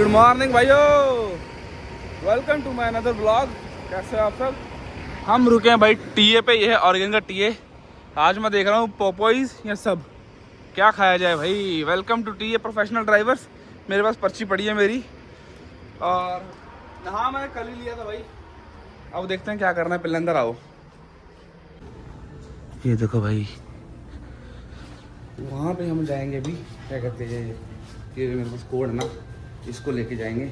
Good morning भाइयों, welcome to my another blog. कैसे हैं आप सब? हम रुके हैं भाई टीए पे। ये है ऑरिगन का टीए। आज मैं देख रहा हूँ पोपोइज या सब क्या खाया जाए भाई। Welcome to TA professional drivers. मेरे पास पर्ची पड़ी है मेरी, और हाँ मैंने कल ही लिया था भाई। अब देखते हैं क्या करना है। पहले अंदर आओ। ये देखो भाई, वहाँ पे हम जाएंगे अभी। क्या कहते हैं ये मेरे पास कोड है ना, इसको लेके जाएंगे।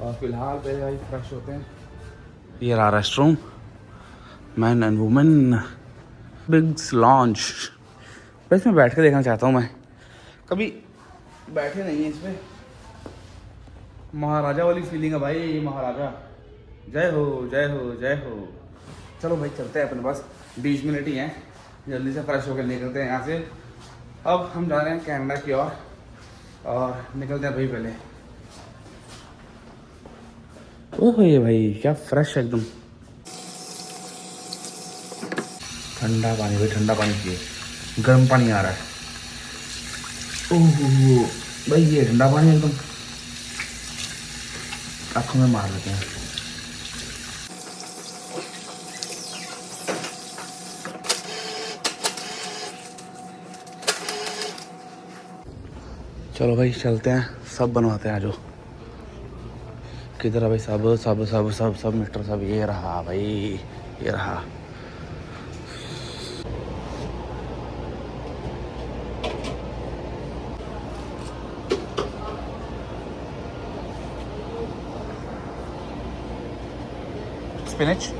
और फिलहाल पहले भाई फ्रेश होते हैं। ये रहा restroom, man and women big launch. बस मैं बैठ के देखना चाहता हूँ। मैं कभी बैठे नहीं है इसमें। महाराजा वाली फीलिंग है भाई, महाराजा। जय हो जय हो जय हो। चलो भाई चलते हैं, अपने पास 20 मिनट ही हैं। जल्दी से फ्रेश होकर निकलते हैं यहाँ से। अब हम जा रहे हैं कनाडा की ओर, और निकलते हैं भाई पहले। ओह ये भाई क्या फ्रेश है एकदम। ठंडा पानी भाई, ठंडा पानी पिए। गर्म पानी आ रहा है। ओह भाई ये ठंडा पानी एकदम आँखों में मार देते हैं। चलो भाई चलते हैं, सब बनवाते हैं। जो किधर है भाई? सब सब सब सब सब मिस्टर सब। ये रहा भाई, ये रहा। स्पिनच,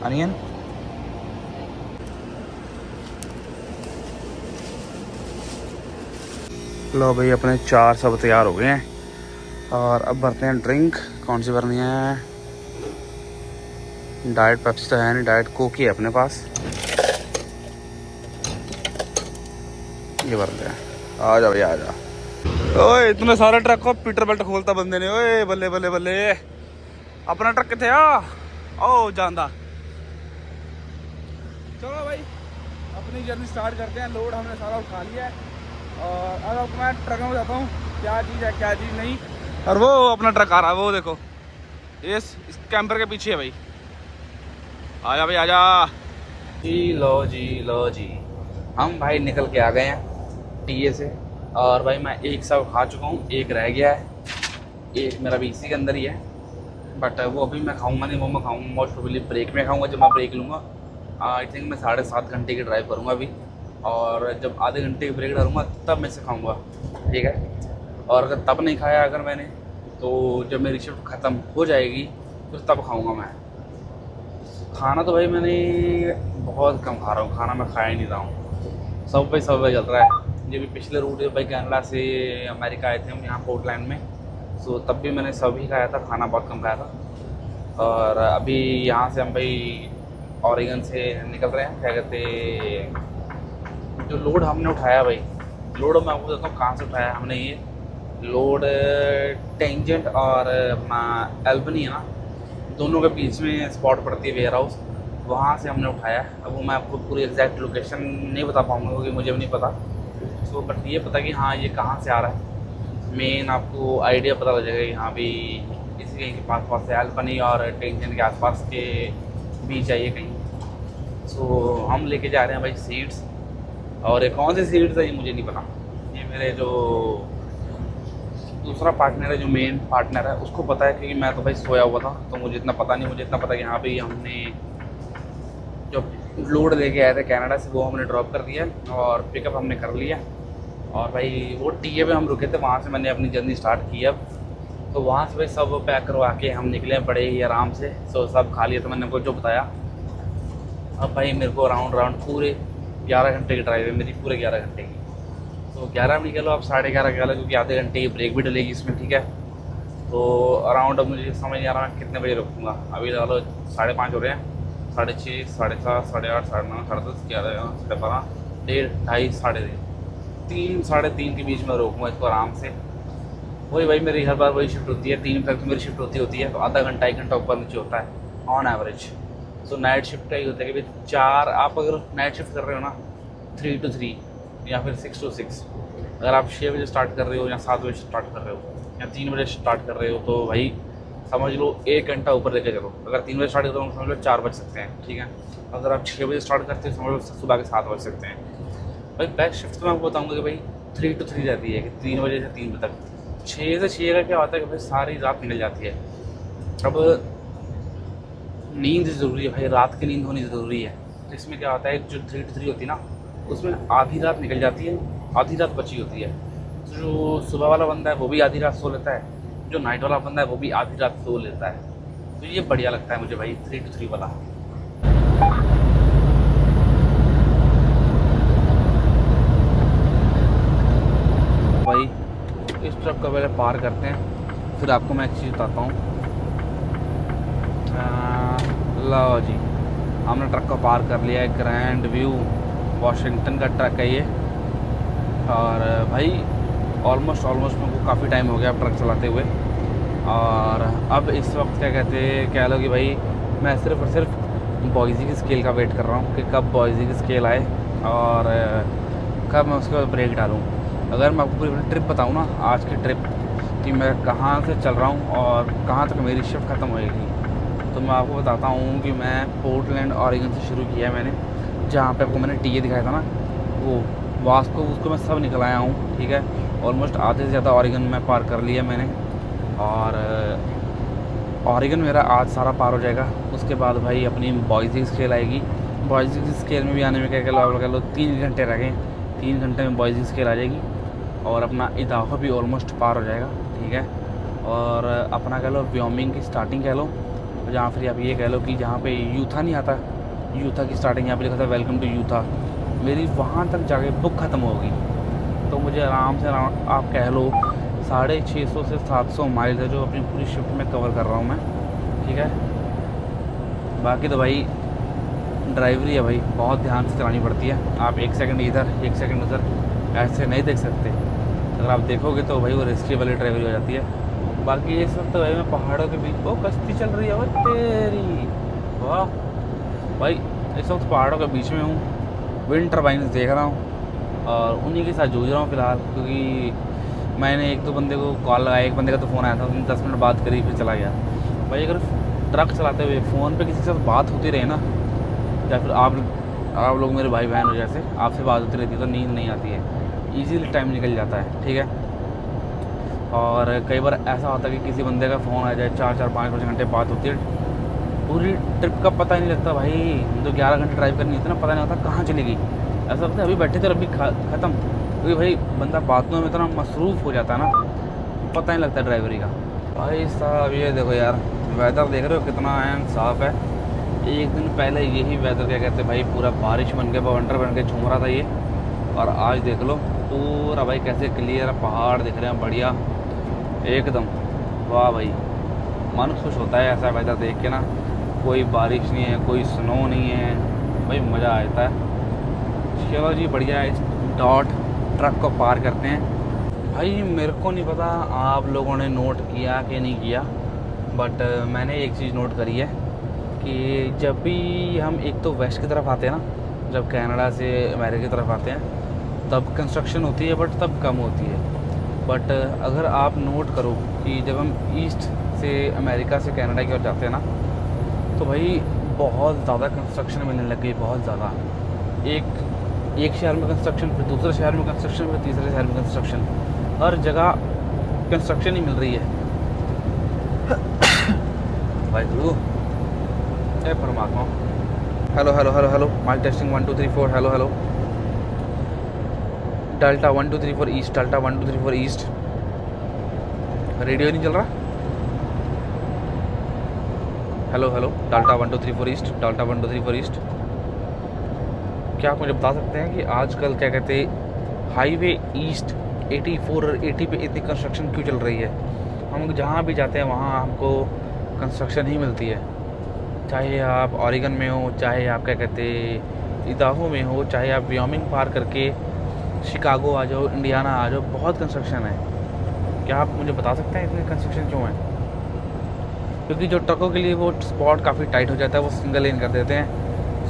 अनियन, लो भाई अपने 4 सब तैयार हो गए हैं। और अब भरते हैं ड्रिंक। कौन सी भरनी है? डाइट पेप्सी तो है नहीं, डाइट कोक ही है अपने पास। ये भरते हैं। आ जा भाई आ जा। ओए इतने सारे ट्रक को पीटर बेल्ट खोलता बंदे ने। ओए बल्ले बल्ले बल्ले। अपना ट्रक किथे आ? ओ जानदा। चलो भाई अपनी जर्नी स्टार्ट करते हैं। लोड हमने सारा उठा लिया है, और अब मैं ट्रक में जाता हूँ क्या चीज़ है क्या चीज़ नहीं। और वो अपना ट्रक आ रहा है, वो देखो ये इस कैंपर के पीछे है भाई। आजा भाई आजा। जी लो जी लो जी, हम भाई निकल के आ गए हैं टीए से। और भाई मैं एक सब खा चुका हूँ, एक रह गया है। एक मेरा भी इसी के अंदर ही है, बट वो अभी मैं खाऊंगा नहीं। वो मैं खाऊंगा मोस्ट प्रोबेबली ब्रेक में खाऊंगा। जब मैं ब्रेक लूँगा आई थिंक मैं 7.5 घंटे की ड्राइव करूँगा अभी, और जब आधे घंटे की ब्रेक डालूँगा तब मैं इसे खाऊँगा, ठीक है। और अगर तब नहीं खाया अगर मैंने, तो जब मेरी शिफ्ट ख़त्म हो जाएगी फिर तब खाऊँगा मैं। खाना तो भाई मैंने बहुत कम खा रहा हूँ, खाना मैं खाया ही नहीं रहा हूँ। सब भाई चल रहा है। ये भी पिछले रूट भाई कनाडा से अमेरिका आए थे हम यहाँ पोर्टलैंड में, सो तब भी मैंने सब ही खाया था, खाना बहुत कम खाया था। और अभी यहाँ से हम भाई ऑरिगन से निकल रहे हैं। क्या कहते, जो लोड हमने उठाया भाई, लोड मैं आपको बताता हूँ कहाँ से उठाया हमने। ये लोड टेंजेंट और अपना एल्बनी है ना, दोनों के बीच में स्पॉट पड़ती है वेयर हाउस, वहाँ से हमने उठाया। अब वो मैं आपको पूरी एग्जैक्ट लोकेशन नहीं बता पाऊँगा क्योंकि मुझे भी नहीं पता। सो बट ये पता कि हाँ ये कहाँ से आ रहा है, मेन आपको आइडिया पता लग जाएगा। यहाँ भी इसी कहीं के पास से एल्बनी और टेंजेंट के आसपास के बीच है ये कहीं। सो हम लेके जा रहे हैं भाई सीड्स, और ये कौन सी सीड्स है ये मुझे नहीं पता। ये मेरे जो दूसरा पार्टनर है, जो मेन पार्टनर है, उसको पता है, क्योंकि मैं तो भाई सोया हुआ था तो मुझे इतना पता नहीं। मुझे इतना पता कि हाँ भाई हमने जो लोड लेके आए थे कनाडा से वो हमने ड्रॉप कर दिया और पिकअप हमने कर लिया। और भाई वो टीए पे हम रुके थे, वहाँ से मैंने अपनी जर्नी स्टार्ट की। अब तो वहाँ से भाई सब पैक करवा के हम निकले बड़े ही आराम से। सो सब खा लिया तो मैंने को जो बताया। अब भाई मेरे को राउंड पूरे 11 घंटे की ड्राइव है मेरी, पूरे 11 घंटे की। तो 11 भी कह लो, आप 11:30 कह लो, क्योंकि आधे घंटे की ब्रेक भी डलेगी इसमें, ठीक है। तो अराउंड अब मुझे समझ नहीं आ रहा मैं कितने बजे रुकूँगा। अभी लगा लो 5:30 हो रहे हैं, 6:30, 7:30, 8:30, 9:30, 10:30, 11, 12, 1:30, 2:30, 3:30, 3:30 के बीच में रोकूँगा इसको आराम से। वही भाई मेरी हर बार वही शिफ्ट होती है, 3 तक मेरी शिफ्ट होती है, तो आधा घंटा 1 घंटा ऊपर नीचे होता है on average. So night shift का ही होता है कि भाई 4, आप अगर नाइट शिफ्ट कर रहे हो ना 3 to 3, या फिर 6 to 6। अगर आप 6 बजे स्टार्ट कर रहे हो या 7 बजे स्टार्ट कर रहे हो या 3 बजे स्टार्ट कर रहे हो तो भाई समझ लो 1 घंटा ऊपर लेके चलो। अगर 3 बजे स्टार्ट करते हो समझ लो 4 बज सकते हैं, ठीक है। अगर आप 6 बजे स्टार्ट करते हो समझ लो सुबह के 7 बज सकते हैं। भाई बैक शिफ्ट तो मैं आपको बताऊँगा कि भाई 3 to 3 रहती है कि 3 बजे से 3 बजे तक। 6 से 6 का क्या होता है कि भाई सारी रात निकल जाती है। अब नींद ज़रूरी है भाई, रात की नींद होनी ज़रूरी है। तो इसमें क्या होता है, जो 3 to 3 होती है ना, उसमें आधी रात निकल जाती है, आधी रात बची होती है। तो जो सुबह वाला बंदा है वो भी आधी रात सो लेता है, जो नाइट वाला बंदा है वो भी आधी रात सो लेता है। तो ये बढ़िया लगता है मुझे भाई 3 to 3 वाला। भाई इस ट्रक को पहले पार करते हैं, फिर आपको मैं एक चीज़ बताता हूँ। लो जी, हमने ट्रक को पार कर लिया है। ग्रैंड व्यू वाशिंगटन का ट्रक है ये। और भाई ऑलमोस्ट मेरे को काफ़ी टाइम हो गया अब ट्रक चलाते हुए। और अब इस वक्त क्या कहते हैं, कह लो कि भाई मैं सिर्फ और सिर्फ बॉयज़ी की स्केल का वेट कर रहा हूँ कि कब बॉयज़ी की स्केल आए और कब मैं उसके बाद ब्रेक डालूँ। अगर मैं आपको पूरी ट्रिप बताऊँ ना, आज की ट्रिप कि मैं कहाँ से चल रहा हूँ और कहाँ तक मेरी शिफ्ट ख़त्म होएगी, तो मैं आपको बताता हूँ कि मैं पोर्टलैंड ऑरिगन से शुरू किया है मैंने। जहाँ पे आपको मैंने टीए दिखाया था ना, वो वास्को, उसको मैं सब निकल आया हूँ, ठीक है। ऑलमोस्ट आधे से ज़्यादा ऑरिगन में पार कर लिया मैंने। और ऑरिगन मेरा आज सारा पार हो जाएगा। उसके बाद भाई अपनी बॉयज़ी स्केल आएगी। बॉयज़ी स्केल में भी आने में क्या कह लो 3 घंटे रह गए। 3 घंटे में बॉयज़ी स्केल आ जाएगी और अपना इदाहो भी ऑलमोस्ट पार हो जाएगा, ठीक है। और अपना कह लो व्योमिंग की स्टार्टिंग कह लो, जहाँ फिर आप ये कह लो कि जहाँ पे यूथा नहीं आता, यूथा की स्टार्टिंग यहाँ पे लिखा था वेलकम टू यूथा, मेरी वहाँ तक जाके बुक ख़त्म होगी। तो मुझे आराम से आप कह लो 650 से 700 माइल है जो अपनी पूरी शिफ्ट में कवर कर रहा हूँ मैं, ठीक है। बाकी तो भाई ड्राइवरी है भाई, बहुत ध्यान से चलानी पड़ती है। आप 1 सेकंड इधर 1 सेकंड उधर ऐसे नहीं देख सकते। अगर आप देखोगे तो भाई वो रिस्की वाली ड्राइवरी हो जाती है। बाकी इस वक्त भाई मैं पहाड़ों के बीच, वो कश्ती चल रही है वो तेरी, वाह भाई। इस वक्त पहाड़ों के बीच में हूँ, विंड टर्बाइन्स देख रहा हूँ और उन्हीं के साथ जूझ रहा हूँ फ़िलहाल। क्योंकि मैंने 1-2 बंदे को कॉल लगाया, एक बंदे का तो फ़ोन आया था, उसने 10 मिनट बात करी फिर चला गया। भाई अगर ट्रक चलाते हुए फ़ोन पे किसी के साथ बात होती रहे ना, या फिर आप लोग मेरे भाई बहन हो जैसे, आपसे बात होती रहती है तो नींद नहीं आती है, ईजीली टाइम निकल जाता है, ठीक है। और कई बार ऐसा होता है कि किसी बंदे का फ़ोन आ जाए, 4-4, 5-5 घंटे बात होती है, पूरी ट्रिप का पता ही नहीं लगता भाई। तो 11 घंटे ड्राइव करनी होती है ना, पता नहीं होता कहाँ चली गई। ऐसा लगता है अभी बैठे थे और अभी ख़त्म। क्योंकि भाई बंदा बातों में इतना मसरूफ़ हो जाता है ना, पता नहीं लगता ड्राइवरी का। भाई साहब ये देखो यार, वेदर देख रहे हो कितना एन साफ़ है। एक दिन पहले यही वेदर क्या कहते हैं भाई, पूरा बारिश बन के बवंडर बन के झूम रहा था ये, और आज देख लो पूरा भाई कैसे क्लियर पहाड़ दिख रहे हैं, बढ़िया एकदम, वाह भाई। मन खुश होता है ऐसा वेदर देख के ना। कोई बारिश नहीं है, कोई स्नो नहीं है, भाई मज़ा आता है। चलो जी बढ़िया है। इस डॉट ट्रक को पार करते हैं। भाई मेरे को नहीं पता आप लोगों ने नोट किया कि नहीं किया, बट मैंने एक चीज़ नोट करी है कि जब भी हम एक तो वेस्ट की तरफ आते हैं ना, जब कनाडा से अमेरिका की तरफ आते हैं तब कंस्ट्रक्शन होती है, बट तब कम होती है। बट अगर आप नोट करो कि जब हम ईस्ट से अमेरिका से कनाडा की ओर जाते हैं ना, तो भाई बहुत ज़्यादा कंस्ट्रक्शन मिलने लग गई, बहुत ज़्यादा। एक शहर में कंस्ट्रक्शन, फिर दूसरे शहर में कंस्ट्रक्शन, फिर तीसरे शहर में कंस्ट्रक्शन, हर जगह कंस्ट्रक्शन ही मिल रही है। भाई गुरु हे परमात्मा। Hello hello hello hello, mic testing 1 2 3 4, hello hello. Delta 1 2 3 4 east, delta 1 2 3 4 east. Radio नहीं चल रहा। Hello hello, delta 1 2 3 4 east, delta 1 2 3 4 east. क्या आप मुझे बता सकते हैं कि आजकल क्या कहते हैं हाईवे ईस्ट 84 और 80 पे इतनी कंस्ट्रक्शन क्यों चल रही है? हम जहाँ भी जाते हैं वहाँ हमको कंस्ट्रक्शन ही मिलती है, चाहे आप ऑरिगन में हो, चाहे आप क्या कहते इदाहो में हो, चाहे आप व्योमिंग पार करके शिकागो आ जाओ, इंडियाना आ जाओ, बहुत कंस्ट्रक्शन है। क्या आप मुझे बता सकते हैं इतनी कंस्ट्रक्शन क्यों है? क्योंकि जो ट्रकों के लिए वो स्पॉट काफ़ी टाइट हो जाता है, वो सिंगल लेन कर देते हैं,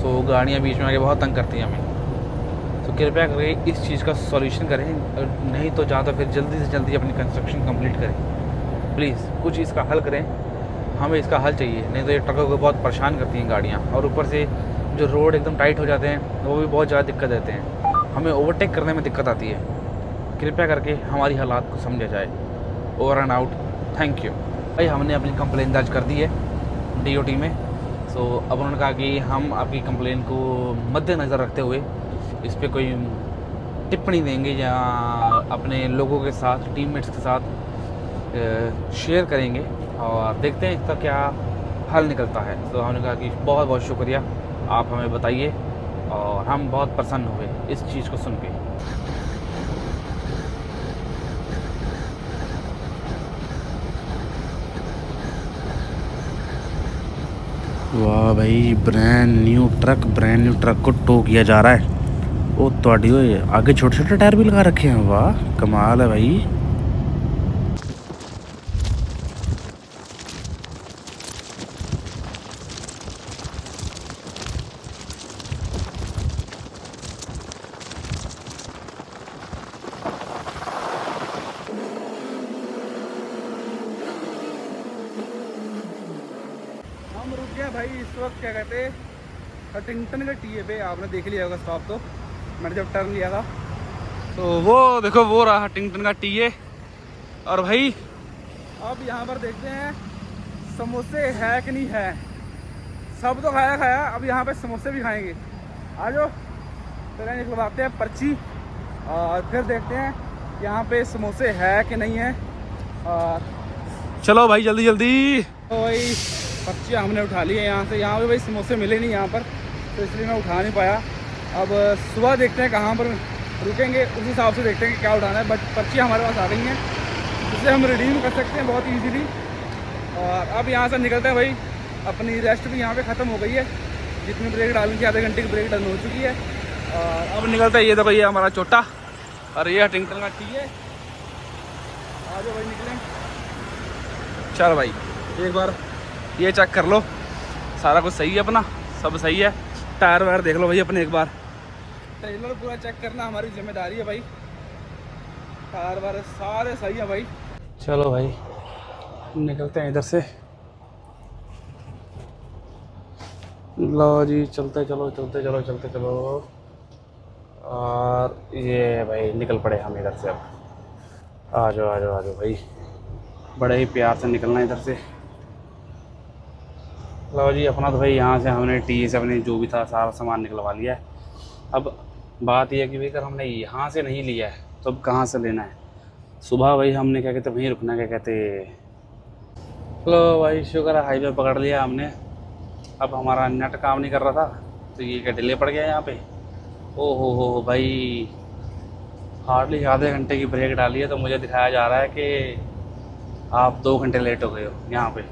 सो गाड़ियाँ बीच में आके बहुत तंग करती हैं हमें। तो कृपया करके इस चीज़ का सॉल्यूशन करें, नहीं तो ज़्यादा फिर जल्दी से जल्दी अपनी कंस्ट्रक्शन कंप्लीट करें। प्लीज़ कुछ इसका हल करें, हमें इसका हल चाहिए, नहीं तो ये ट्रकों को बहुत परेशान करती हैं गाड़ियाँ, और ऊपर से जो रोड एकदम टाइट हो जाते हैं वो भी बहुत ज़्यादा दिक्कत देते हैं, हमें ओवरटेक करने में दिक्कत आती है। कृपया करके हमारी हालात को समझा जाए। Over and out, thank you. भाई हमने अपनी कंप्लेन दर्ज कर दी है DOT में। सो अब उन्होंने कहा कि हम आपकी कंप्लेन को मद्देनज़र रखते हुए इस पर कोई टिप्पणी देंगे या अपने लोगों के साथ, टीममेट्स के साथ शेयर करेंगे और देखते हैं इसका क्या हल निकलता है। तो हमने कहा कि बहुत बहुत शुक्रिया, आप हमें बताइए, और हम बहुत प्रसन्न हुए इस चीज़ को सुन के। वाह भाई, ब्रांड न्यू ट्रक को टो किया जा रहा है। ओ ਤੁਹਾਡੀ ਓਏ आगे छोटे छोटे टायर भी लगा रखे हैं। वाह कमाल है भाई। हम रुक गए भाई इस वक्त, क्या कहते हैं, हटिंगटन के टीए पे। आपने देख लिया होगा स्टॉप, तो मैंने जब टर्न लिया था तो वो देखो वो रहा हटिंगटन का टीए। और भाई अब यहाँ पर देखते हैं समोसे है कि नहीं है। सब तो खाया, अब यहाँ पे समोसे भी खाएंगे। आ जाओ, फिर निकलवाते हैं पर्ची और फिर देखते हैं यहाँ पे समोसे है कि नहीं है। और चलो भाई जल्दी जल्दी। तो भाई पर्ची हमने उठा ली है यहाँ से। यहाँ पे भाई समोसे मिले नहीं यहाँ पर, तो इसलिए मैं उठा नहीं पाया। अब सुबह देखते हैं कहाँ पर रुकेंगे, उस हिसाब से देखते हैं कि क्या उठाना है। बट पर्ची हमारे पास आ रही है, जिससे हम रिडीम कर सकते हैं बहुत इजीली। और अब यहाँ से निकलते हैं भाई। अपनी रेस्ट भी यहाँ पे ख़त्म हो गई है, जितनी ब्रेक डालनी थी आधे घंटे की ब्रेक डन हो चुकी है। और अब निकलते हैं। ये देखो ये हमारा छोटा, और ये हटिंगटन का टी है। आ जाओ भाई निकलें। चल भाई एक बार ये चेक कर लो, सारा कुछ सही है, अपना सब सही है। टायर वायर देख लो भाई अपने एक बार। ट्रेलर पूरा चेक करना हमारी जिम्मेदारी है भाई। टायर वायर सारे सही है भाई। चलो भाई निकलते हैं इधर से। लो जी चलते चलो। और ये भाई निकल पड़े हम इधर से। अब आ जाओ भाई, बड़े ही प्यार से निकलना है इधर से। लो जी अपना तो भाई यहाँ से हमने टी से अपने जो भी था सारा सामान निकलवा लिया है। अब बात यह है कि भाई अगर हमने यहाँ से नहीं लिया है तो अब कहाँ से लेना है। सुबह भाई हमने क्या कहते वहीं रुकना, क्या कहते। चलो भाई शुक्र है हाईवे पकड़ लिया हमने। अब हमारा नेट काम नहीं कर रहा था, तो ये क्या डिले पड़ गया यहाँ पे। ओ हो भाई, हार्डली आधे घंटे की ब्रेक डाली है, तो मुझे दिखाया जा रहा है कि आप 2 घंटे लेट हो गए हो। यहाँ पे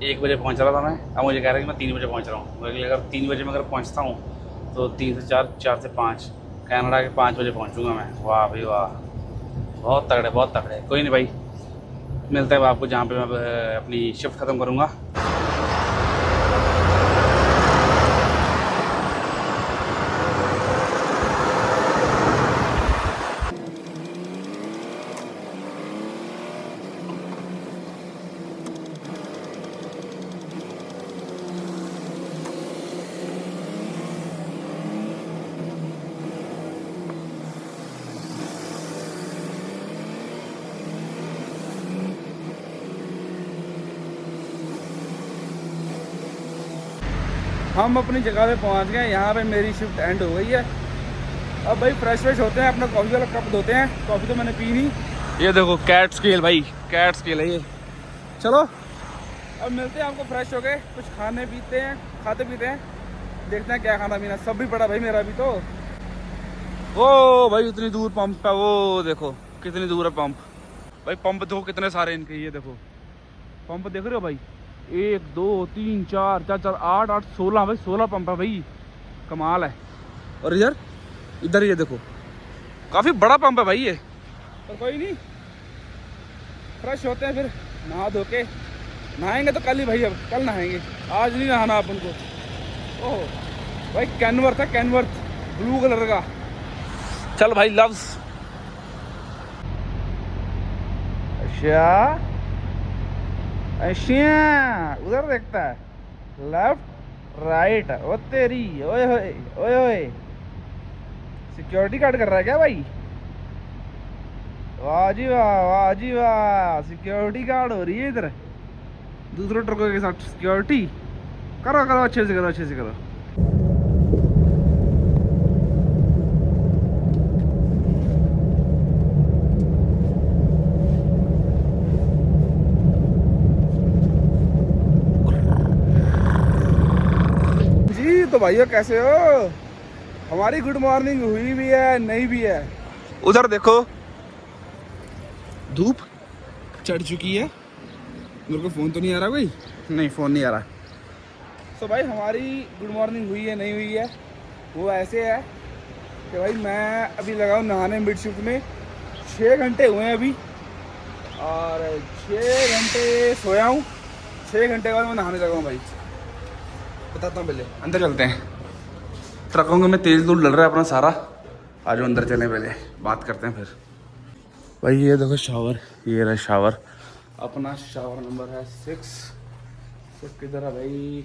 1 बजे पहुँच रहा था मैं, अब मुझे कह रहा है कि मैं 3 बजे पहुँच रहा हूँ। अगर 3 बजे में अगर पहुँचता हूँ तो 3 से 4, 4 से 5, कनाडा के 5 बजे पहुँचूँगा मैं। वाह भाई वाह, बहुत तगड़े। कोई नहीं भाई, मिलता है आपको जहाँ पे मैं अपनी शिफ्ट ख़त्म करूँगा। हम अपनी जगह पे पहुंच गए। यहाँ पे मेरी शिफ्ट एंड हो गई है। अब भाई फ्रेश होते हैं, अपना कॉफ़ी वाला कप धोते हैं। कॉफ़ी तो मैंने पी नहीं। ये देखो कैट स्केल भाई, कैट स्केल है ये। चलो अब मिलते हैं आपको फ्रेश हो गए, कुछ खाते पीते हैं, देखते हैं क्या खाना पीना। सब भी पड़ा भाई मेरा भी तो। वो भाई इतनी दूर पंप है, वो देखो कितनी दूर है पंप। भाई पंप देखो कितने सारे इनके, ये देखो पंप देख रहे हो भाई। 1 2 3 4 8 8 16 भाई, 16 पंप है भाई, कमाल है। और इधर ये देखो काफ़ी बड़ा पंप है भाई ये। पर कोई नहीं, फ्रेश होते हैं फिर नहा धो के। नहाएंगे तो कल ही भाई, अब कल नहाएंगे, आज नहीं नहाना अपन को। ओह भाई कैनवर्थ है, कैनवर्थ ब्लू कलर का। चल भाई लव्स। अच्छा अच्छा उधर देखता है, लेफ्ट राइट, ओ तेरी, ओए होए ओए होए, सिक्योरिटी गार्ड कर रहा है क्या भाई? वाह जी वाह, वाह जी वाह, सिक्योरिटी गार्ड हो रही है इधर दूसरों ट्रकों के साथ सिक्योरिटी। करो करो, अच्छे से करो, अच्छे से करो। जी तो भाइयों कैसे हो? हमारी गुड मॉर्निंग हुई भी है, नहीं भी है। उधर देखो धूप चढ़ चुकी है। मेरे को फोन तो नहीं आ रहा कोई? नहीं, फोन नहीं आ रहा। तो भाई हमारी गुड मॉर्निंग हुई है, नहीं हुई है, वो ऐसे है कि भाई मैं अभी लगा हूँ नहाने मिड शिफ्ट में। 6 घंटे हुए हैं अभी और 6 घंटे सोया हूँ। 6 घंटे बाद मैं नहाने लगा हूँ भाई। बताता हूँ, पहले अंदर चलते हैं। ट्रकों में तेल दूल डल रहा है अपना सारा। आज अंदर चलें, पहले बात करते हैं फिर। भाई ये देखो शावर, ये रहा शावर। अपना शावर नंबर है 6। किधर है भाई?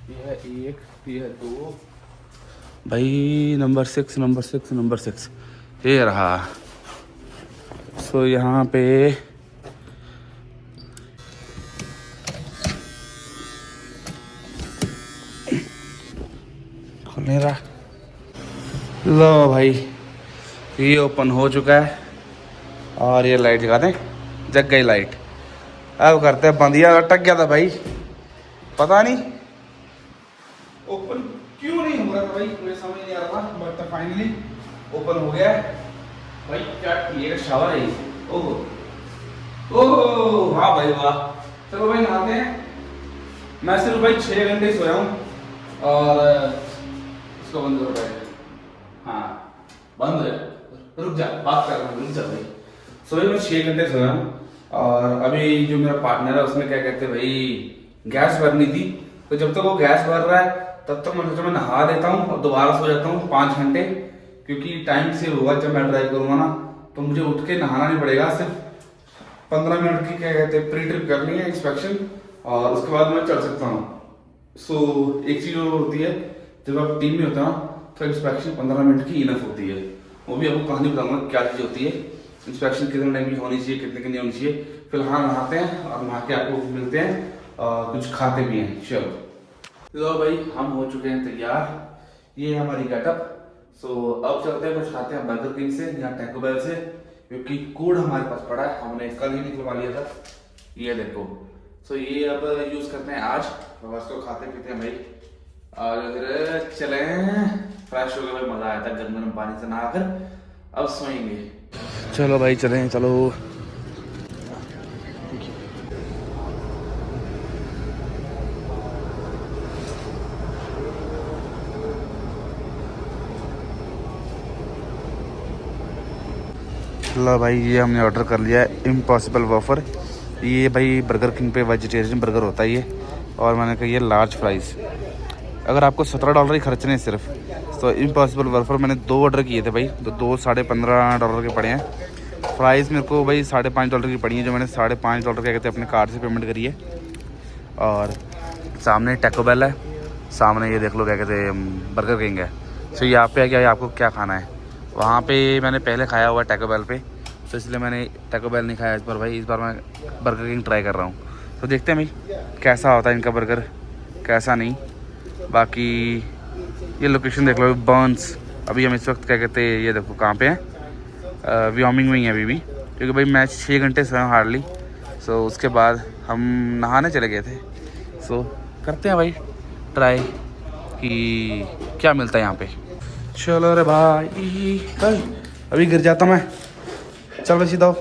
ये है 1, ये है 2 भाई, नंबर 6, नंबर 6, नंबर 6 ये रहा। सो यहाँ पे खुल नहीं रहा। लो भाई ये ओपन हो चुका है और ये लाइट जगा दें। जग गई लाइट। अब करते हैं बंद। यार अटक गया था भाई, पता नहीं ओपन क्यों नहीं हो रहा था भाई, मुझे समझ नहीं आ रहा था। बट फाइनली ओपन हो गया है भाई। क्या ये शावर है? ओह ओह वाह भाई वाह। चलो भाई नहाते हैं। मैं सिर्फ भाई 6 घंटे सोया हूँ और इसको बंद करो भाई। हाँ बंद है, रुक जा, बात कर रहा हूँ, रुक जा भाई। सो भाई मैं 6 घंटे सोया हूँ और अभी जो मेरा पार्टनर है उसने क्या कहते हैं भाई गैस भरनी थी। तो जब तक वो गैस भर रहा है तब तक मैं नहा लेता हूँ और दोबारा सो जाता हूँ 5 घंटे, क्योंकि टाइम से होगा। जब मैं ड्राइव करूँगा ना तो मुझे उठ के नहाना नहीं पड़ेगा। सिर्फ 15 मिनट की क्या कहते हैं प्री ट्रिप करनी है, इंस्पेक्शन, और उसके बाद मैं चल सकता हूँ। सो एक चीज़ और होती है, जब आप टीम में होते हो तो इंस्पेक्शन 15 मिनट की इनफ होती है। वो भी आपको कहानी बताऊंगा क्या चीज़ होती है। इंस्पेक्शन कितने टाइम की होनी चाहिए, कितने की नहीं होनी चाहिए। फिलहाल नहाते हैं और नहा के आपको मिलते हैं और कुछ खाते भी हैं। चलो लो भाई हम हो चुके हैं तैयार। ये है हमारी गेटअप। सो अब चलते हैं कुछ खाते हैं बर्गर किंग से या टैको बेल से, क्योंकि कोड हमारे पास पड़ा है, हमने कल ही निकलवा लिया था। ये देखो। सो ये अब यूज़ करते हैं आज। तो बस को खाते पीते हैं भाई और इधर चले फ्रेश हो गए भाई। मज़ा आया था गर्म गर्म पानी से नहाकर। अब सोएंगे। चलो भाई चलें, चलो। लो भाई ये हमने ऑर्डर कर लिया है इम्पॉसिबल वॉफर। ये भाई बर्गर किंग पे वेजिटेरियन बर्गर होता है ये, और मैंने कहा ये लार्ज फ्राइज़। अगर आपको $17 ही खर्चने सिर्फ, तो इम्पॉसिबल वॉफर मैंने 2 ऑर्डर किए थे भाई, तो 2 $15.5 के पड़े हैं। फ्राइज़ मेरे को भाई $5.5 की पड़ी है, जो मैंने $5.5 क्या कहते हैं अपने कार्ड से पेमेंट करी है। और सामने टैको बेल है, सामने ये देख लो क्या कहते हैं बर्गर किंग है। सो यहाँ पे क्या आपको क्या खाना है? वहाँ पे मैंने पहले खाया हुआ टैको बेल पे, तो इसलिए मैंने टैको बेल नहीं खाया इस बार भाई। इस बार मैं बर्गर किंग ट्राई कर रहा हूँ, तो देखते हैं भाई कैसा होता है इनका बर्गर, कैसा नहीं। बाकी ये लोकेशन देख लो, बर्न्स। अभी हम इस वक्त क्या कहते हैं ये देखो कहाँ पे हैं, व्योमिंग में ही है अभी भी, क्योंकि भाई मैं 6 घंटे सोया हार्डली। सो उसके बाद हम नहाने चले गए थे। सो करते हैं भाई ट्राई कि क्या मिलता है यहाँ पे। चलो रे भाई, अभी गिर जाता मैं। चलो सीधा हो,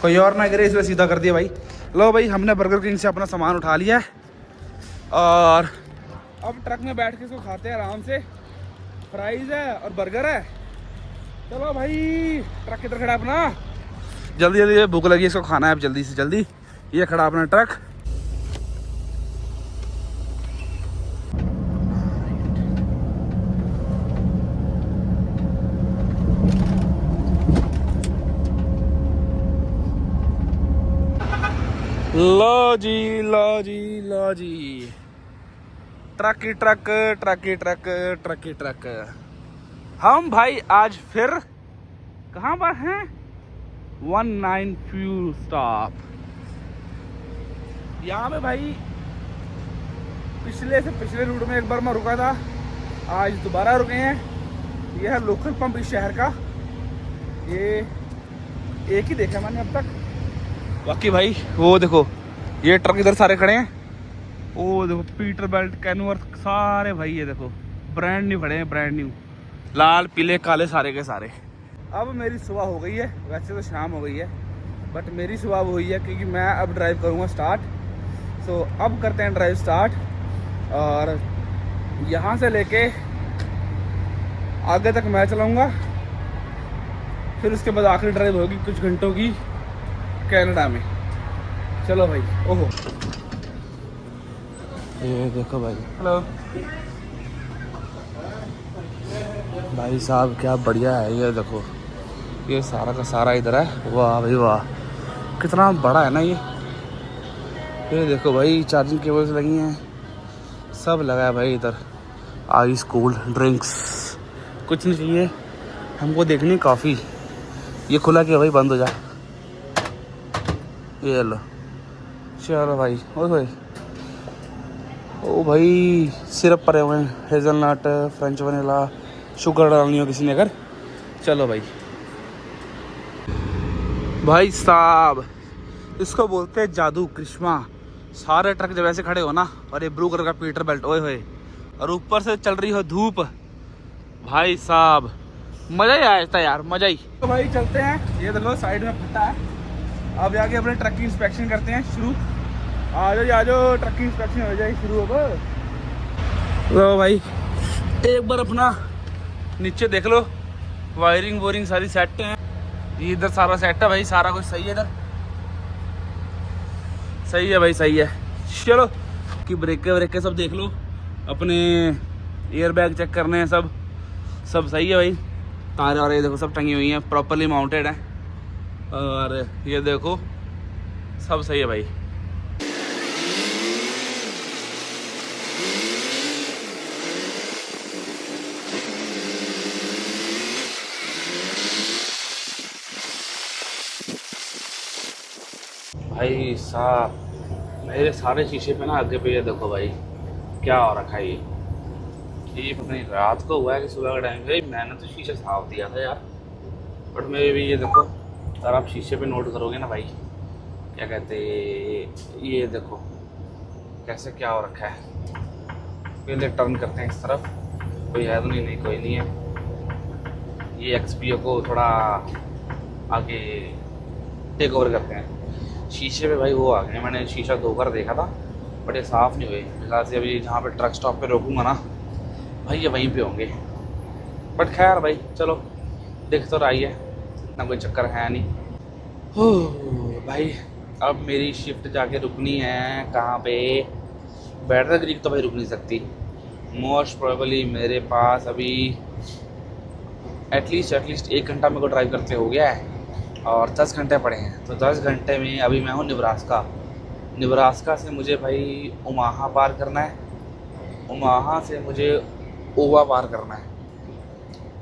कोई और ना गिरे इसलिए सीधा कर दिया भाई। लो भाई हमने बर्गर किंग से अपना सामान उठा लिया है और अब ट्रक में बैठ के इसको खाते हैं आराम से। फ्राइज है और बर्गर है। चलो भाई ट्रक किधर खड़ा अपना? जल्दी जल्दी, भूख लगी, इसको खाना है अब जल्दी से जल्दी। ये खड़ा अपना ट्रक। लो जी लो जी लो जी, ट्रक ही ट्रक, ट्रक ही ट्रक, ट्रक ही ट्रक। हम भाई आज फिर कहाँ पर हैं? 19 फ्यूल स्टॉप। यहाँ पे भाई पिछले रूट में एक बार मैं रुका था, आज दोबारा रुके हैं। ये है लोकल पंप इस शहर का, ये एक ही देखा मैंने अब तक। बाकी भाई वो देखो, ये ट्रक इधर सारे खड़े हैं, वो देखो पीटर बेल्ट, कैनवर्थ, सारे भाई ये देखो ब्रांड न्यू खड़े हैं, ब्रांड न्यू, लाल पीले काले सारे के सारे। अब मेरी सुबह हो गई है, वैसे तो शाम हो गई है, बट मेरी सुबह हुई है क्योंकि मैं अब ड्राइव करूँगा स्टार्ट। सो अब करते हैं ड्राइव स्टार्ट, और यहाँ से लेके आगे तक मैं चलाऊँगा, फिर उसके बाद आखिरी ड्राइव होगी कुछ घंटों की कनाडा में। चलो भाई। ओहो ये देखो भाई, हेलो भाई साहब, क्या बढ़िया है ये देखो, ये सारा का सारा इधर है। वाह भाई वाह, कितना बड़ा है ना ये देखो भाई, चार्जिंग केबल्स लगी हैं, सब लगा है भाई इधर। आइस कोल्ड ड्रिंक्स, कुछ नहीं चाहिए हमको, देखनी कॉफ़ी। ये खुला क्या भाई, बंद हो जा, ये लो। चलो भाई, ओए ओ भाई सिरप पड़े हुए हैं, हेज़लनट, फ्रेंच वनीला, शुगर डालनी हो किसी ने अगर। चलो भाई। भाई साहब इसको बोलते हैं जादू करिश्मा। सारे ट्रक जब ऐसे खड़े हो ना, और ये ब्लू कलर का पीटर बेल्ट, ओए होए, और ऊपर से चल रही हो धूप, भाई साहब मज़ा ही आया था यार, मज़ा ही। तो भाई चलते हैं, ये देखो साइड में फटा है। अब जाके अपने ट्रक की इंस्पेक्शन करते हैं शुरू। आ जाओ ट्रक की इंस्पेक्शन हो जाए शुरू। अब लो भाई एक बार अपना नीचे देख लो, वायरिंग वोरिंग सारी सेट है, इधर सारा सेट है भाई, सारा कुछ सही है इधर, सही है भाई, सही है। चलो कि ब्रेके सब देख लो, अपने एयर बैग चेक करने हैं, सब सही है भाई। तारे और ये देखो सब टंगी हुई हैं, प्रॉपरली माउंटेड है, और ये देखो सब सही है भाई। भाई साहब मेरे सारे शीशे पे ना आगे पे ये देखो भाई क्या हो रखा है ये पता नहीं रात को हुआ है कि सुबह का टाइम। भाई मैंने तो शीशा साफ दिया था यार, बट मेरे भी ये देखो, अगर आप शीशे पे नोट करोगे ना भाई, क्या कहते ये देखो कैसे क्या हो रखा है। पहले टर्न करते हैं इस तरफ, कोई है तो नहीं, कोई नहीं है। ये एक्सपीओ को थोड़ा आगे टेक ओवर करते हैं। शीशे पे भाई वो आ गए, मैंने शीशा धोकर देखा था बट ये साफ़ नहीं हुए। फिलहाल से अभी जहाँ पे ट्रक स्टॉप पे रोकूंगा ना भाई, ये वहीं पे होंगे, बट खैर भाई चलो देख तो रही है, इतना कोई चक्कर है नहीं। हो भाई अब मेरी शिफ्ट जाके रुकनी है कहाँ पे, बैटरी ग्रीक तो भाई रुक नहीं सकती। मोस्ट प्रोबेबली मेरे पास अभी एटलीस्ट 1 घंटा मेरे को ड्राइव करते हो गया है, और 10 घंटे पड़े हैं। तो 10 घंटे में अभी मैं हूँ निब्रास्का से मुझे भाई ओमाहा पार करना है, ओमाहा से मुझे ओवा पार करना है,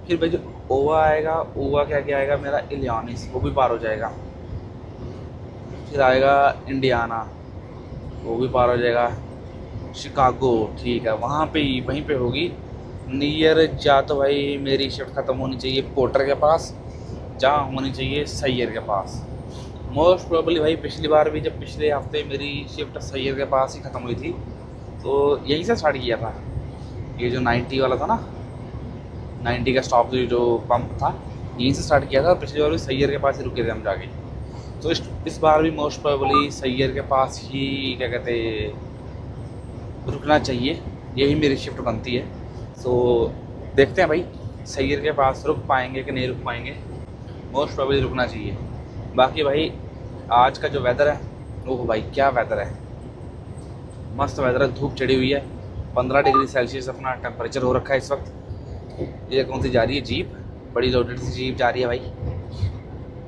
फिर भाई जो ओवा आएगा, ओवा क्या आएगा मेरा इलिनॉइस, वो भी पार हो जाएगा, फिर आएगा इंडियाना, वो भी पार हो जाएगा, शिकागो, ठीक है वहाँ पे ही वहीं पे होगी नियर। जा तो भाई मेरी शिफ्ट ख़त्म होनी चाहिए पोर्टर के पास, जहाँ होनी चाहिए सैयर के पास। मोस्ट प्रोबेबली भाई पिछली बार भी जब पिछले हफ्ते मेरी शिफ्ट सैयर के पास ही ख़त्म हुई थी, तो यहीं से स्टार्ट किया था। ये जो 90 वाला था ना, 90 का स्टॉप जो पंप था, यहीं से स्टार्ट किया था। पिछली बार भी सैयर के पास ही रुके थे हम जाके, तो इस बार भी मोस्ट प्रोबेबली सैयर के पास ही क्या कहते रुकना चाहिए, यही मेरी शिफ्ट बनती है। सो देखते हैं भाई सैयर के पास रुक पाएंगे कि नहीं रुक पाएंगे, मोस्ट प्रोबेबली रुकना चाहिए। बाकी भाई आज का जो वेदर है, ओह भाई क्या वेदर है, मस्त वेदर है, धूप चढ़ी हुई है, 15 डिग्री सेल्सियस अपना टेम्परेचर हो रखा है इस वक्त। ये कौन सी जा रही है जीप, बड़ी लोडेड सी जीप जा रही है भाई।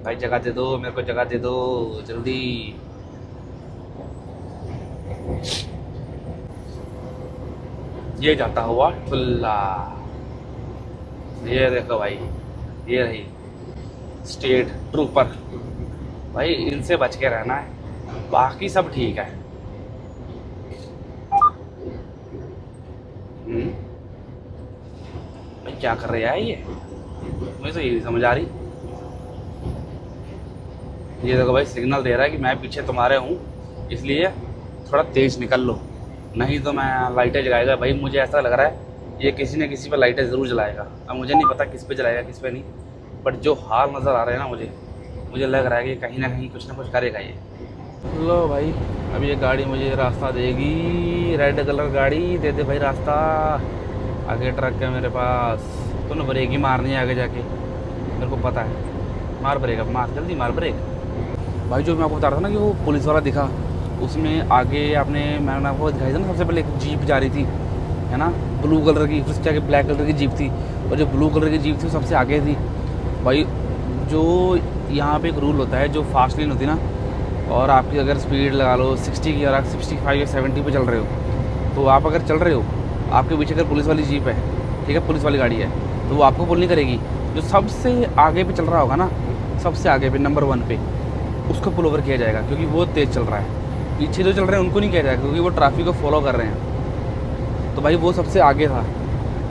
भाई जगह दे दो मेरे को, जगह दे दो जल्दी। ये जाता हुआ ठुल्ला, ये देखो भाई, ये रही स्टेट ट्रूपर। भाई इनसे बच के रहना है, बाकी सब ठीक है। भाई क्या कर रहा है ये, मुझे तो ये नहीं समझ आ रही। ये देखो भाई सिग्नल दे रहा है कि मैं पीछे तुम्हारे हूँ, इसलिए थोड़ा तेज निकल लो, नहीं तो मैं लाइटें जलाएगा। भाई मुझे ऐसा लग रहा है ये किसी न किसी पे लाइटें ज़रूर जलाएगा। अब मुझे नहीं पता किस पे जलाएगा किस पे नहीं, बट जो हाल नज़र आ रहे हैं ना, मुझे लग रहा है कि कहीं ना कहीं कुछ ना कुछ करेगा ये। लो भाई, अब ये गाड़ी मुझे रास्ता देगी, रेड कलर गाड़ी दे दे भाई रास्ता। आगे ट्रक है मेरे पास, तो ना ब्रेक ही मारनी है आगे जाके, मेरे को पता है। मार ब्रेक, अब मार, जल्दी मार ब्रेक। भाई जो मैं आपको बता रहा था ना कि वो पुलिस वाला दिखा, उसमें आगे मैंने आपको दिखाई था ना, सबसे पहले एक जीप जा रही थी, है ना, ब्लू कलर की, फिर उसके आगे ब्लैक कलर की जीप थी, और जो ब्लू कलर की जीप थी वो सबसे आगे थी। भाई जो यहाँ पे एक रूल होता है, जो फास्ट लेन होती है ना, और आपकी अगर स्पीड लगा लो 60 की, और आप 65 या 70 पे चल रहे हो, तो आप अगर चल रहे हो, आपके पीछे अगर पुलिस वाली जीप है, ठीक है, पुलिस वाली गाड़ी है, तो वो आपको पुल नहीं करेगी। जो सबसे आगे पे चल रहा होगा ना, सबसे आगे पे नंबर 1 पे, उसको पुल ओवर किया जाएगा, क्योंकि वो तेज़ चल रहा है। पीछे जो चल रहे हैं उनको नहीं किया जाएगा, क्योंकि वो ट्रैफिक को फॉलो कर रहे हैं। तो भाई वो सबसे आगे था,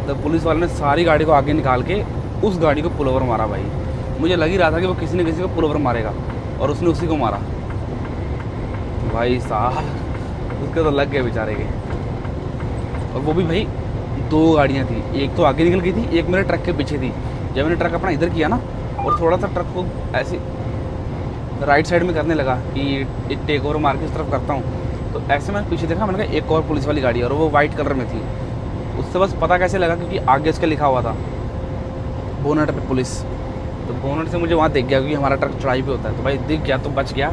तो पुलिस वाले ने सारी गाड़ी को आगे निकाल के उस गाड़ी को पुल ओवर मारा। भाई मुझे लग ही रहा था कि वो किसी न किसी को पुल ओवर मारेगा, और उसने उसी को मारा। भाई साहब उसके तो लग गए बेचारे के। और वो भी भाई 2 गाड़ियाँ थी, एक तो आगे निकल गई थी, एक मेरे ट्रक के पीछे थी। जब मैंने ट्रक अपना इधर किया ना, और थोड़ा सा ट्रक को ऐसे राइट साइड में करने लगा कि एक टेक ओवर मार के इस तरफ करता हूँ, तो ऐसे मैंने पीछे देखा, मैंने कहा एक और पुलिस वाली गाड़ी है, और वो वाइट कलर में थी। उससे बस पता कैसे लगा, क्योंकि आगे उसके लिखा हुआ था बोनट पे पुलिस, तो बोनट से मुझे वहाँ दिख गया, क्योंकि हमारा ट्रक चढ़ाई पे होता है। तो भाई दिख गया तो बच गया,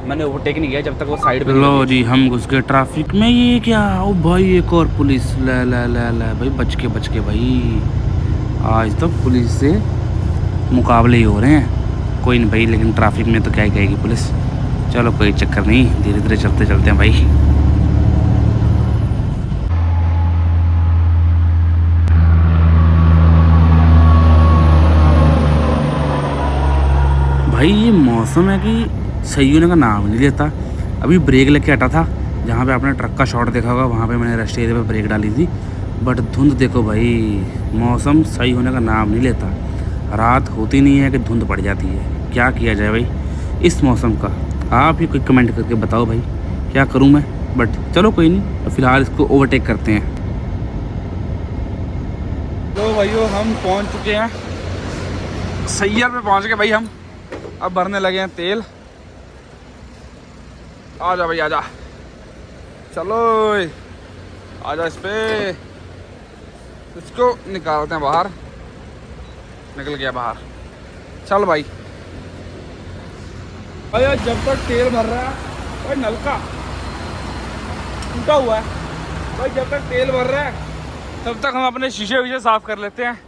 मैंने ओवरटेक नहीं किया जब तक वो साइड पे। लो जी हम घुस गए ट्रैफिक में। ये क्या, ओ भाई एक और पुलिस, ले भाई, बच के भाई, आज तो पुलिस से मुकाबले ही हो रहे हैं। कोई नहीं भाई, लेकिन ट्रैफिक में तो क्या ही कहेगी पुलिस। चलो कोई चक्कर नहीं, धीरे धीरे चलते चलते हैं भाई। भाई ये मौसम है कि सही होने का नाम नहीं लेता। अभी ब्रेक लेके हटा था, जहाँ पे आपने ट्रक का शॉट देखा होगा, वहाँ पे मैंने रेस्ट एरिया पे ब्रेक डाली थी, बट धुंध देखो भाई, मौसम सही होने का नाम नहीं लेता। रात होती नहीं है कि धुंध पड़ जाती है। क्या किया जाए भाई इस मौसम का, आप ही कोई कमेंट करके बताओ भाई, क्या करूं मैं। बट चलो कोई नहीं, फ़िलहाल इसको ओवरटेक करते हैं। तो भाइयों हम पहुंच चुके हैं सैयर पे, पहुंच गए भाई हम। अब भरने लगे हैं तेल। आजा भाई आजा, चलो आजा, इस पे इसको निकालते हैं बाहर। निकल गया बाहर, चल भाई। भाई जब तक तेल भर रहा है, भाई नलका टूटा हुआ है भाई, जब तक तेल भर रहा है तब तक हम अपने शीशे विशे साफ कर लेते हैं।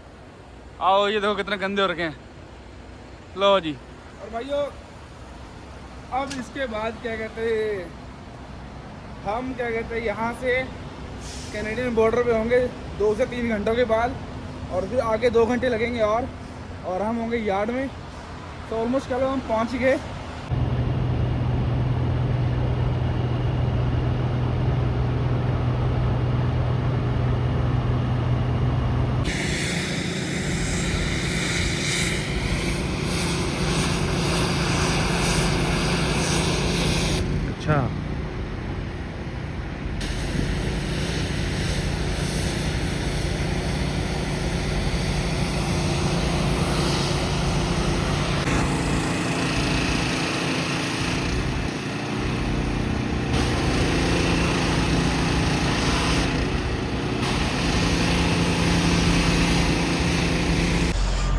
आओ ये देखो कितने गंदे हो रखे हैं, लो जी। और भाइयों अब इसके बाद क्या कहते हैं, हम क्या कहते हैं यहाँ से कैनेडियन बॉर्डर पे होंगे 2 से 3 घंटों के बाद, और फिर आगे 2 घंटे लगेंगे और हम होंगे यार्ड में। तो ऑलमोस्ट कल हम पहुँच ही गए। अच्छा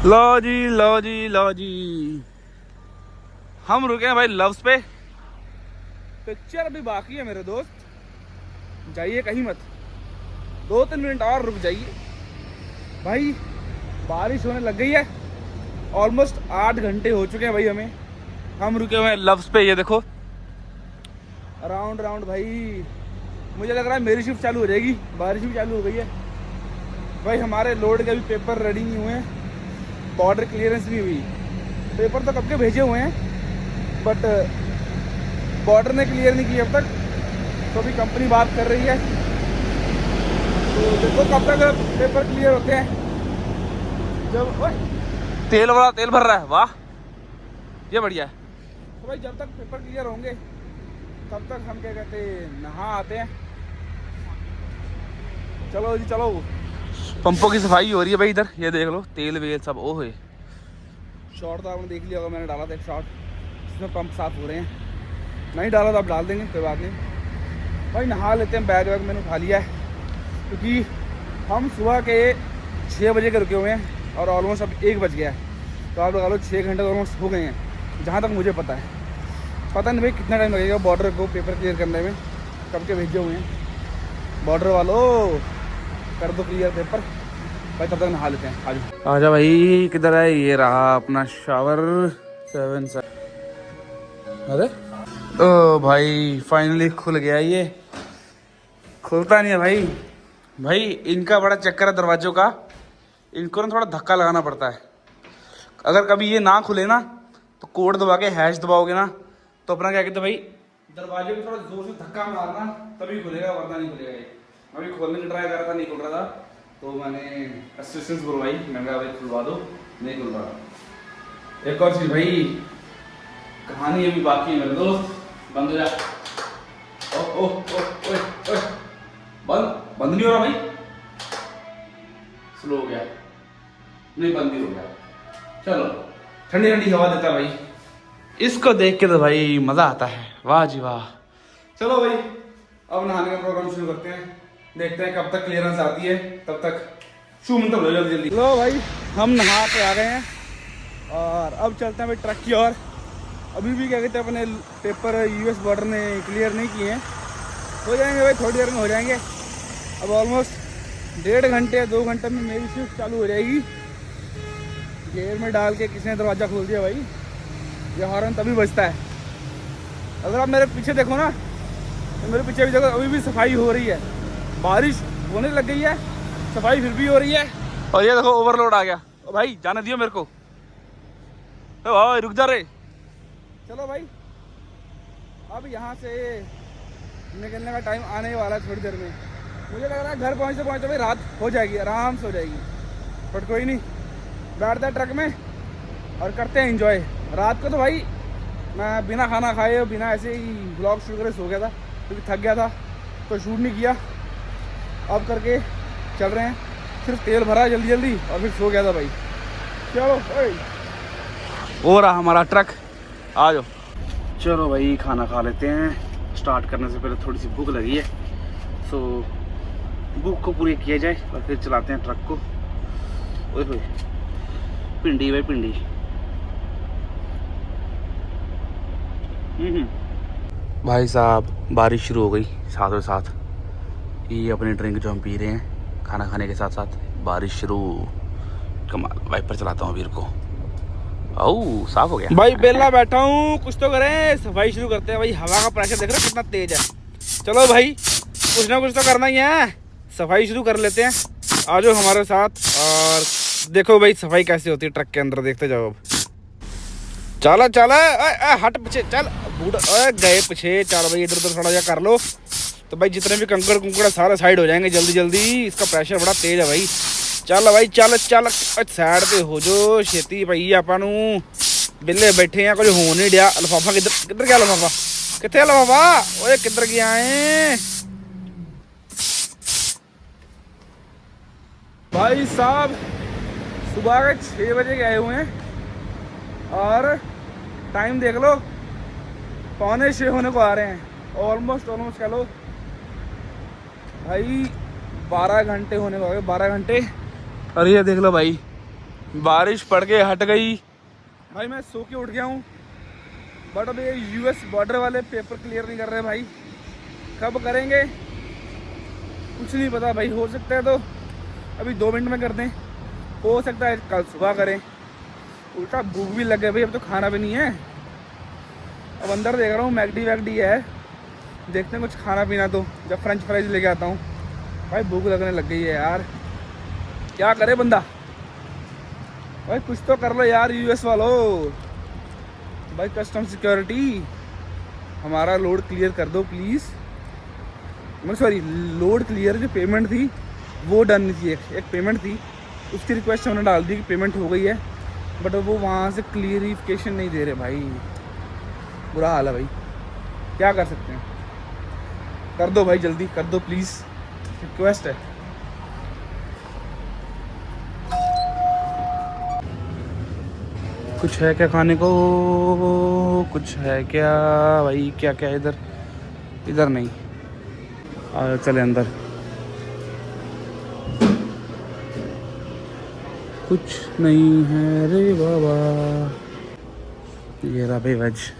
लो जी लो जी लो जी, हम रुके हैं भाई लव्स पे। पिक्चर अभी बाकी है मेरे दोस्त, जाइए कहीं मत, 2-3 मिनट और रुक जाइए भाई। बारिश होने लग गई है, ऑलमोस्ट 8 घंटे हो चुके हैं भाई हमें। हम रुके हुए हैं लव्स पे, ये देखो राउंड भाई मुझे लग रहा है मेरी शिफ्ट चालू हो जाएगी, बारिश भी चालू हो गई है भाई। हमारे लोड के अभी पेपर रेडी नहीं हुए हैं, बॉर्डर क्लियरेंस भी हुई, पेपर तो कब के भेजे हुए हैं बट बॉर्डर ने क्लियर नहीं किया अब तक। तो अभी कंपनी बात कर रही है, तो देखो कब तक पेपर क्लियर होते हैं। जब तेल वाला तेल भर रहा है, वाह ये बढ़िया है। तो भाई जब तक पेपर क्लियर होंगे तब तक हम क्या कहते हैं नहा आते हैं। चलो जी चलो। पंपों की सफाई हो रही है भाई इधर, ये देख लो तेल वेल सब ओ है। शॉर्ट तो आपने देख लिया होगा, मैंने डाला था एक शॉर्ट, इसमें पंप साफ हो रहे हैं। नहीं डाला तो आप डाल देंगे, कोई बात नहीं भाई। नहा लेते हैं, बैग वैग मैंने उठा लिया है क्योंकि हम सुबह के 6 बजे के रुके हुए हैं और ऑलमोस्ट अब 1 बज गया है। तो आप लगा लो 6 घंटे ऑलमोस्ट हो गए हैं जहाँ तक मुझे पता है। पता नहीं भाई कितना टाइम लगेगा बॉर्डर को पेपर क्लियर करने में, कब के भेजे हुए हैं। बॉर्डर वालों कर दो क्लियर पेपर भाई, तब तक नहा लेते हैं। आज आजा भाई, किधर है? ये रहा अपना शावर 7। अरे ओ भाई फाइनली खुल गया। ये खुलता नहीं है भाई। भाई इनका बड़ा चक्कर है दरवाजों का, इनको ना थोड़ा धक्का लगाना पड़ता है। अगर कभी ये ना खुले ना तो कोड दबा के हैश दबाओगे ना तो अपना क्या कहते हैं भाई, दरवाजे को थोड़ा जोर से धक्का मारना तभी खुलेगा, वरना नहीं खुलेगा ये। अभी खोलने की ट्राई कर रहा था, नहीं खुल रहा था, तो मैंने असिस्टेंस बुलवाई, मैंने कहा भाई खुलवा दो, नहीं खुल रहा। एक और चीज भाई, कहानी अभी बाकी है मेरे दोस्त। बंद हो जा। ओह ओह ओह ओए ओए, बंद नहीं हो रहा भाई, स्लो हो गया, नहीं बंद ही हो गया। चलो ठंडी ठंडी हवा देता भाई, इसको देख के तो भाई मजा आता है, वाह जी वाह। चलो भाई अब नहाने का प्रोग्राम शुरू करते हैं, देखते हैं कब तक क्लियरेंस आती है, तब तक शू मतलब लो जल्दी जल्दी। लो भाई हम नहा के आ गए हैं और अब चलते हैं भाई ट्रक की ओर। अभी भी क्या कहते हैं अपने पेपर यूएस बॉर्डर ने क्लियर नहीं किए हैं, हो जाएंगे भाई, थोड़ी देर में हो जाएंगे। अब ऑलमोस्ट 1.5 घंटे 2 घंटे में मेरी शिफ्ट चालू हो जाएगी। गेयर में डाल के किसी ने दरवाज़ा खोल दिया भाई, ये हॉर्न तभी बजता है। अगर आप मेरे पीछे देखो ना तो मेरे पीछे भी देखो, अभी भी सफाई हो रही है, बारिश होने लग गई है, सफाई फिर भी हो रही है। और ये देखो ओवरलोड आ गया। ओ भाई जाने दियो मेरे को, ओ भाई रुक जा रे। चलो भाई अब यहाँ से निकलने का टाइम आने वाला है थोड़ी देर में। मुझे लग रहा है घर पहुँचते पहुँचते भाई रात हो जाएगी, आराम से हो जाएगी, बट कोई नहीं, बैठते हैं ट्रक में और करते हैं एंजॉय। रात को तो भाई मैं बिना खाना खाए बिना ऐसे ही ब्लॉग शूट करे सो गया था क्योंकि थक गया था, तो शूट नहीं किया। अब करके चल रहे हैं, सिर्फ तेल भरा जल्दी जल्दी और फिर सो गया था भाई। चलो हो रहा हमारा ट्रक, आ जाओ। चलो भाई खाना खा लेते हैं, स्टार्ट करने से पहले थोड़ी सी भूख लगी है, सो भूख को पूरी किया जाए और फिर चलाते हैं ट्रक को। ओए होए पिंडी भाई पिंडी। भाई साहब बारिश शुरू हो गई साथ साथ, ये अपनी ड्रिंक जो हम पी रहे हैं खाना खाने के साथ साथ बारिश शुरू। कमाल, वाइपर चलाता हूँ वीर को। ओह साफ हो गया भाई, बेला बैठा हूँ, कुछ तो करें, सफाई शुरू करते हैं भाई। हवा का प्रेशर देख रहे हो कितना तेज है। चलो भाई कुछ ना कुछ तो करना ही है, सफाई शुरू कर लेते हैं, आ जाओ हमारे साथ। और देखो भाई सफाई कैसे होती है ट्रक के अंदर, देखते जाओ। अब चला चला हट पीछे चल बूढ़ा, गए पीछे, चल भाई इधर उधर थोड़ा जा कर लो, तो भाई जितने भी कंकड़ कुंकड़ सारे साइड हो जाएंगे जल्दी जल्दी। इसका प्रेशर बड़ा तेज है भाई। चल भाई चल चल साइड पे हो जो छेती भाई, ਆਪਾਂ ਨੂੰ बिल्ले बैठे हैं, कुछ हो नहीं दिया। लिफाफा किधर किधर गया, लिफाफा कितने लिफाफा, ओए किधर गया है भाई साहब। सुबह के 6 बजे गए हुए हैं और टाइम देख लो 5:45 होने को आ रहे हैं। ऑलमोस्ट कह लो भाई 12 घंटे होने को आ गए, 12 घंटे। और ये देख लो भाई बारिश पड़ के हट गई भाई। मैं सो के उठ गया हूँ, बट अभी यूएस बॉर्डर वाले पेपर क्लियर नहीं कर रहे भाई, कब करेंगे कुछ नहीं पता भाई। हो सकता है तो अभी 2 मिनट में कर दें, हो सकता है कल सुबह करें। उल्टा भूख भी लग गई भाई, अब तो खाना भी नहीं है। अब अंदर देख रहा हूँ मैगडी वैगडी है, देखते हैं कुछ खाना पीना, तो जब फ्रेंच फ्राइज लेके आता हूँ। भाई भूख लगने लग गई है यार, क्या करे बंदा। भाई कुछ तो कर लो यार यूएस वालों। भाई कस्टम सिक्योरिटी हमारा लोड क्लियर कर दो प्लीज़। मैं सॉरी, लोड क्लियर जो पेमेंट थी वो डन नहीं थी। एक पेमेंट थी, उसकी रिक्वेस्ट हमने डाल दी कि पेमेंट हो गई है, बट वो वहाँ से क्लियरिफिकेशन नहीं दे रहे भाई। बुरा हाल है भाई, क्या कर सकते हैं। कर दो भाई, जल्दी कर दो प्लीज़, रिक्वेस्ट है। कुछ है क्या खाने को? कुछ है क्या भाई? क्या क्या इधर? इधर नहीं, चले अंदर। कुछ नहीं है रे बाबा। ये रहा भाई वेज।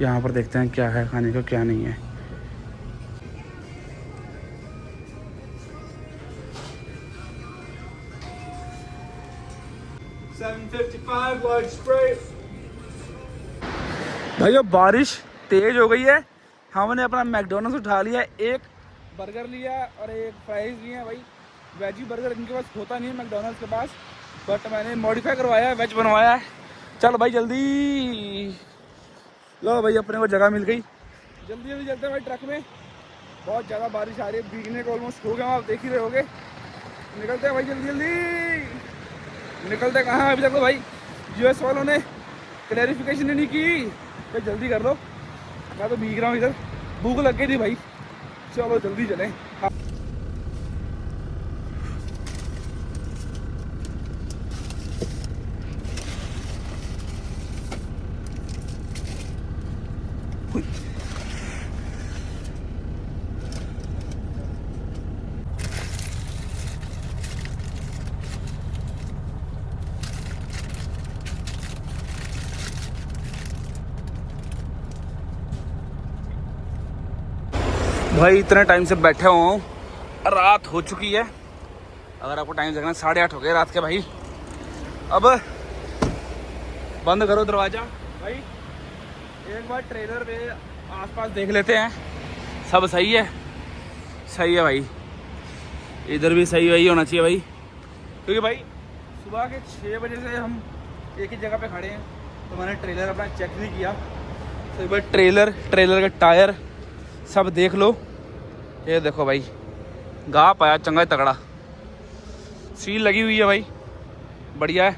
यहाँ पर देखते हैं क्या है खाने को, क्या नहीं है। भाई अब बारिश तेज हो गई है, हमने अपना मैकडोनल्ड्स उठा लिया, एक बर्गर लिया और एक फ्राइज लिया। भाई वेजी बर्गर इनके पास होता नहीं है मैकडोनल्ड्स के पास, बट मैंने मॉडिफाई करवाया है, वेज बनवाया है। चल भाई जल्दी, लो भाई अपने को जगह मिल गई। जल्दी जल्दी चलते हैं भाई ट्रक में, बहुत ज़्यादा बारिश आ रही है, भीगने को ऑलमोस्ट हो गया, आप देख ही रहे होगे। निकलते हैं भाई जल्दी जल्दी। निकलते कहाँ अभी तक तो भाई यूएस वालों ने क्लैरिफिकेशन ही नहीं की। भाई जल्दी कर दो, मैं तो भीग रहा हूँ इधर, भूख लग गई थी भाई। चलो जल्दी चलें। भाई इतने टाइम से बैठे हुआ हूँ, रात हो चुकी है। अगर आपको टाइम देखना 8:30 हो गए रात के भाई। अब बंद करो दरवाज़ा। भाई एक बार ट्रेलर पे आसपास देख लेते हैं, सब सही है। सही है भाई, इधर भी सही वही होना चाहिए भाई, क्योंकि भाई सुबह के 6 बजे से हम एक ही जगह पे खड़े हैं, तो मैंने ट्रेलर अपना चेक नहीं किया। तो एक बार ट्रेलर का टायर सब देख लो। ये देखो भाई, गाप आया चंगा तगड़ा, सील लगी हुई है भाई, बढ़िया है,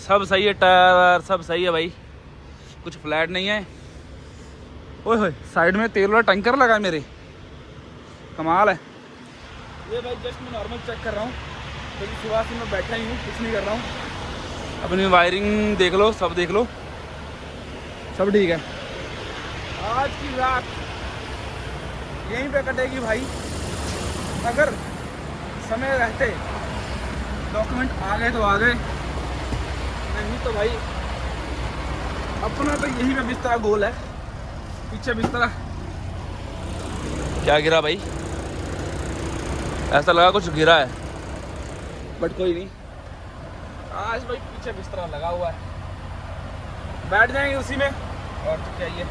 सब सही है, टायर सब सही है भाई, कुछ फ्लैट नहीं है। ओए होए, साइड में तेल वाला टैंकर लगा है मेरे, कमाल है। ये भाई जस्ट मैं नॉर्मल चेक कर रहा हूँ, क्योंकि सुबह से मैं बैठा ही हूँ, कुछ नहीं कर रहा हूँ। अपनी वायरिंग देख लो, सब देख लो, सब ठीक है। आज की रात यहीं पे कटेगी भाई। अगर समय रहते डॉक्यूमेंट आ गए तो आ गए, नहीं तो भाई अपना तो यही पे बिस्तरा गोल है, पीछे बिस्तरा। क्या गिरा भाई? ऐसा लगा कुछ गिरा है, बट कोई नहीं। आज भाई पीछे बिस्तरा लगा हुआ है, बैठ जाएंगे उसी में, और तो क्या ही है।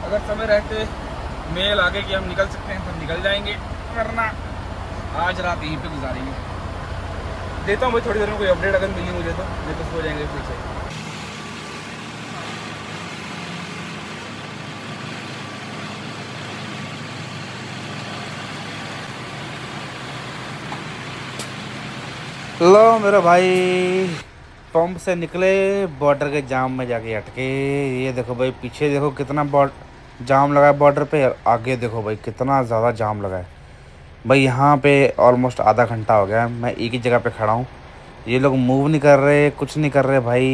अगर समय रहते मेल आगे कि हम निकल सकते हैं तो निकल जाएंगे, वरना आज रात यहीं पे गुजारेंगे। देता हूँ भाई थोड़ी देर में कोई अपडेट अगर मिली मुझे तो, नहीं तो सो जाएंगे फिर से। लो मेरे भाई, पंप से निकले, बॉर्डर के जाम में जाके अटके। ये देखो भाई, पीछे देखो कितना जाम लगा है बॉर्डर पे, और आगे देखो भाई कितना ज़्यादा जाम लगा है भाई। यहाँ पे ऑलमोस्ट आधा घंटा हो गया है, मैं एक ही जगह पे खड़ा हूँ, ये लोग मूव नहीं कर रहे, कुछ नहीं कर रहे भाई।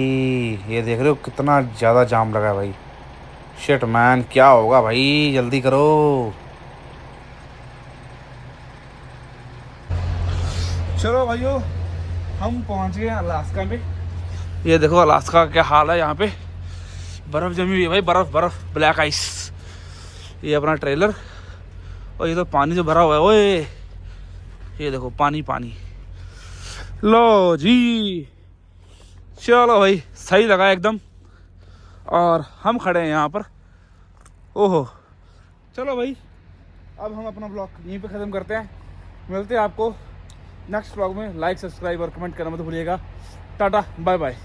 ये देख रहे हो कितना ज़्यादा जाम लगा है भाई। शिट मैन, क्या होगा भाई, जल्दी करो। चलो भाइयों, हम पहुंच गए अलास्का में। ये देखो अलास्का का क्या हाल है, यहाँ पे बर्फ़ जमी हुई है भाई, बर्फ़ ब्लैक आइस। ये अपना ट्रेलर, और ये तो पानी से भरा हुआ है। ओए ये देखो पानी। लो जी, चलो भाई, सही लगा एकदम। और हम खड़े हैं यहाँ पर ओहो, चलो भाई अब हम अपना ब्लॉग यहीं पे ख़त्म करते हैं। मिलते हैं आपको नेक्स्ट ब्लॉग में। लाइक, सब्सक्राइब और कमेंट करना मत भूलिएगा। टाटा, बाय बाय।